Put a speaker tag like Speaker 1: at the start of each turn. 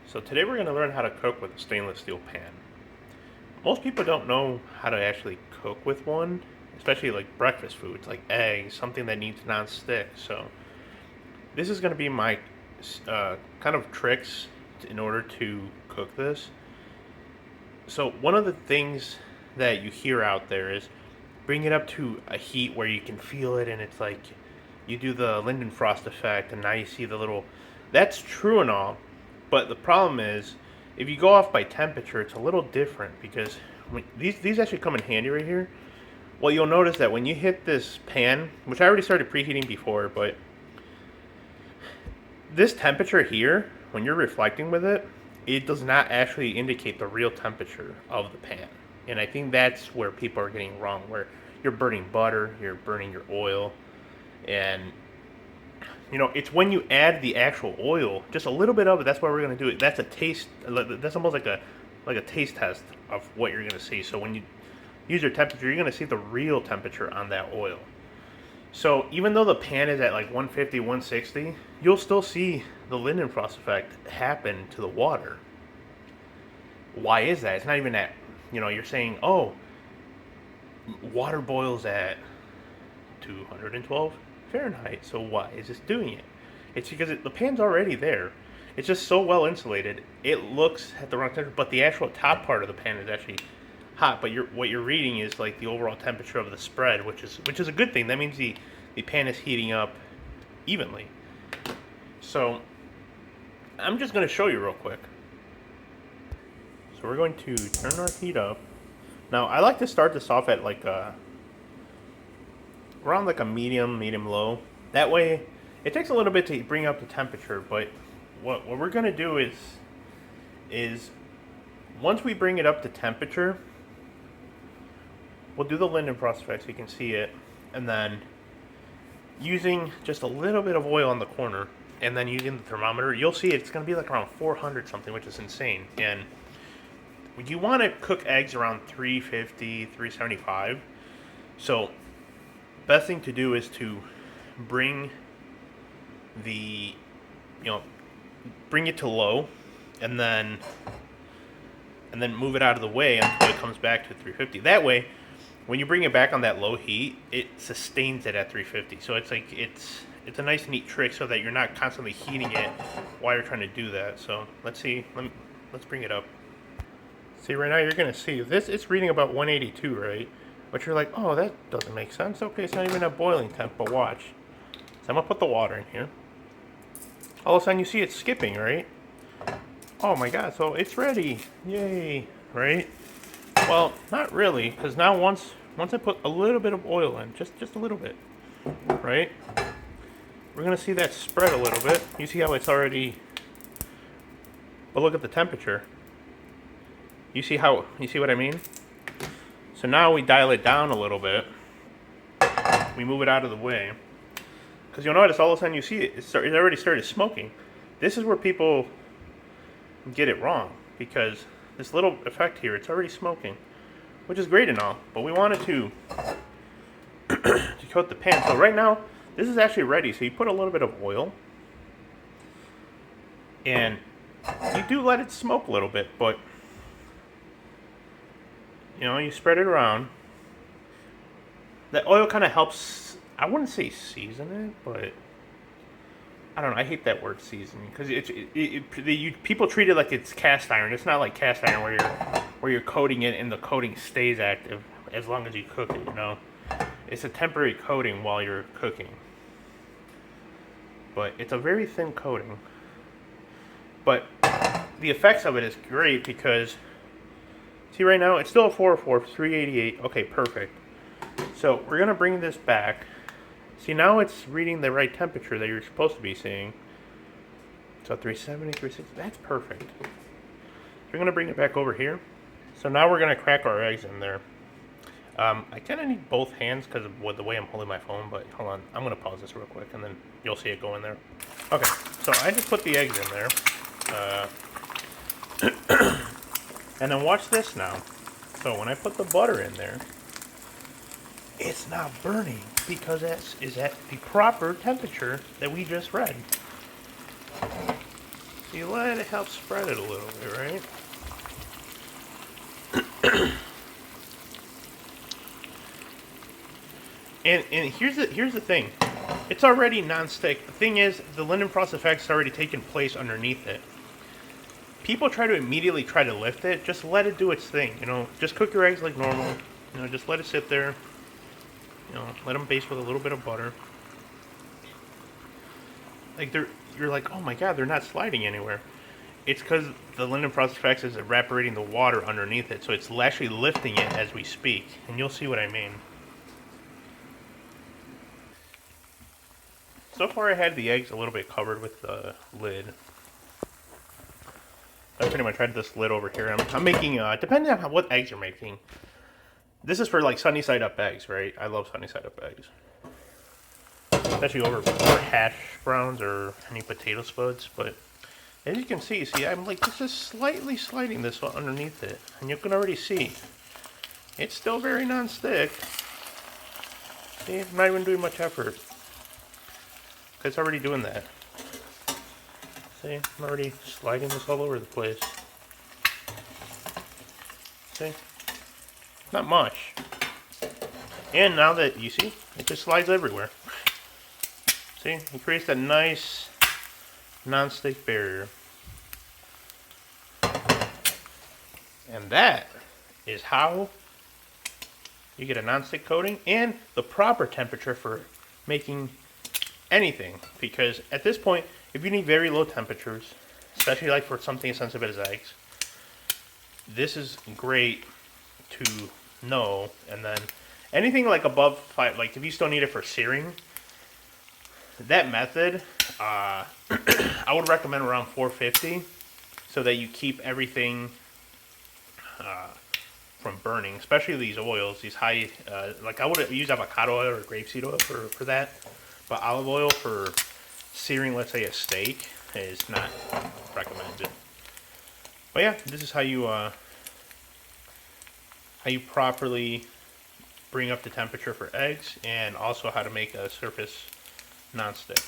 Speaker 1: So today we're going to learn how to cook with a stainless steel pan. Most people don't know how to actually cook with one, especially like breakfast foods, like eggs, something that needs non-stick. So this is going to be my kind of tricks in order to cook this. So one of the things that you hear out there is bring it up to a heat where you can feel it, and it's like you do the Linden Frost effect, and now you see the little. That's true and all, but the problem is if you go off by temperature, it's a little different because these actually come in handy right here. Well, you'll notice that when you hit this pan, which I already started preheating before, but this temperature here, when you're reflecting with it, it does not actually indicate the real temperature of the pan. And I think that's where people are getting wrong, where you're burning butter, you're burning your oil, and it's when you add the actual oil, just a little bit of it. That's why we're gonna do it. That's a taste. That's almost like a taste test of what you're gonna see. So when you use your temperature, you're gonna see the real temperature on that oil. So even though the pan is at like 150, 160, you'll still see the Lindenfrost effect happen to the water. Why is that? It's not even that, you're saying, oh, water boils at 212 Fahrenheit, so why is this doing it? It's because the pan's already there. It's just so well insulated. It looks at the wrong temperature, but the actual top part of the pan is actually hot. But what you're reading is like the overall temperature of the spread, which is a good thing. That means the pan is heating up evenly. So I'm just going to show you real quick. So we're going to turn our heat up. Now I like to start this off at like around like a medium low. That way, it takes a little bit to bring up the temperature, but what we're going to do is once we bring it up to temperature, we'll do the Lindenfrost effect so you can see it, and then using just a little bit of oil on the corner, and then using the thermometer, you'll see it's going to be like around 400 something, which is insane. And you want to cook eggs around 350, 375. So best thing to do is to bring bring it to low, and then move it out of the way until it comes back to 350. That way, when you bring it back on that low heat, it sustains it at 350. So it's like it's a nice neat trick so that you're not constantly heating it while you're trying to do that. So let's see. Let's bring it up. See, right now you're gonna see this. It's reading about 182, right? But you're like, oh, that doesn't make sense. Okay, it's not even at boiling temp, but watch. So I'm gonna put the water in here. All of a sudden you see it skipping, right? Oh my god, so it's ready. Yay, right? Well, not really, because now once I put a little bit of oil in, just a little bit, right? We're gonna see that spread a little bit. You see how it's already, but look at the temperature. You see what I mean? So now we dial it down a little bit. We move it out of the way. Because you'll notice all of a sudden you see it already started smoking. This is where people get it wrong. Because this little effect here, it's already smoking. Which is great and all. But we wanted to coat the pan. So right now, this is actually ready. So you put a little bit of oil. And you do let it smoke a little bit. But you spread it around. The oil kind of helps, I wouldn't say season it, but I don't know. I hate that word seasoning because people treat it like it's cast iron. It's not like cast iron where you're coating it and the coating stays active as long as you cook it. It's a temporary coating while you're cooking, but it's a very thin coating. But the effects of it is great because see right now it's still a 404, 388. Okay, perfect. So we're gonna bring this back. See, now it's reading the right temperature that you're supposed to be seeing. So 370, 360, that's perfect. So we're gonna bring it back over here. So now we're gonna crack our eggs in there. I kind of need both hands because of the way I'm holding my phone, but hold on, I'm gonna pause this real quick and then you'll see it go in there. Okay, so I just put the eggs in there. And then watch this now. So when I put the butter in there, it's not burning because that is at the proper temperature that we just read. you let it help spread it a little bit, right? And here's the thing. It's already non-stick. The thing is, the Linden Frost effect has already taken place underneath it. People try to immediately try to lift it. Just let it do its thing. You know, just cook your eggs like normal. You know, just let it sit there. You know, let them baste with a little bit of butter. Like you're like, oh my god, they're not sliding anywhere. It's because the Linden Frost effect is evaporating the water underneath it, so it's actually lifting it as we speak, and you'll see what I mean. So far I had the eggs a little bit covered with the lid. I pretty much had this lid over here. I'm making, depending on what eggs you're making. This is for like sunny side up eggs, right? I love sunny side up eggs. Especially over hash browns or any potato spuds. But as you can see, I'm like just slightly sliding this one underneath it. And you can already see, it's still very non-stick. See, I'm not even doing much effort. It's already doing that. See, I'm already sliding this all over the place. See? Not much. And now that, you see, it just slides everywhere. See, it creates that nice non-stick barrier. And that is how you get a non-stick coating and the proper temperature for making anything. Because at this point, if you need very low temperatures, especially like for something as sensitive as eggs, this is great to know. And then anything like above 5, like if you still need it for searing, that method, I would recommend around 450 so that you keep everything from burning, especially these oils, these high, like I would use avocado oil or grapeseed oil for that, but olive oil for searing, let's say, a steak is not recommended. But yeah, this is how you properly bring up the temperature for eggs, and also how to make a surface non-stick.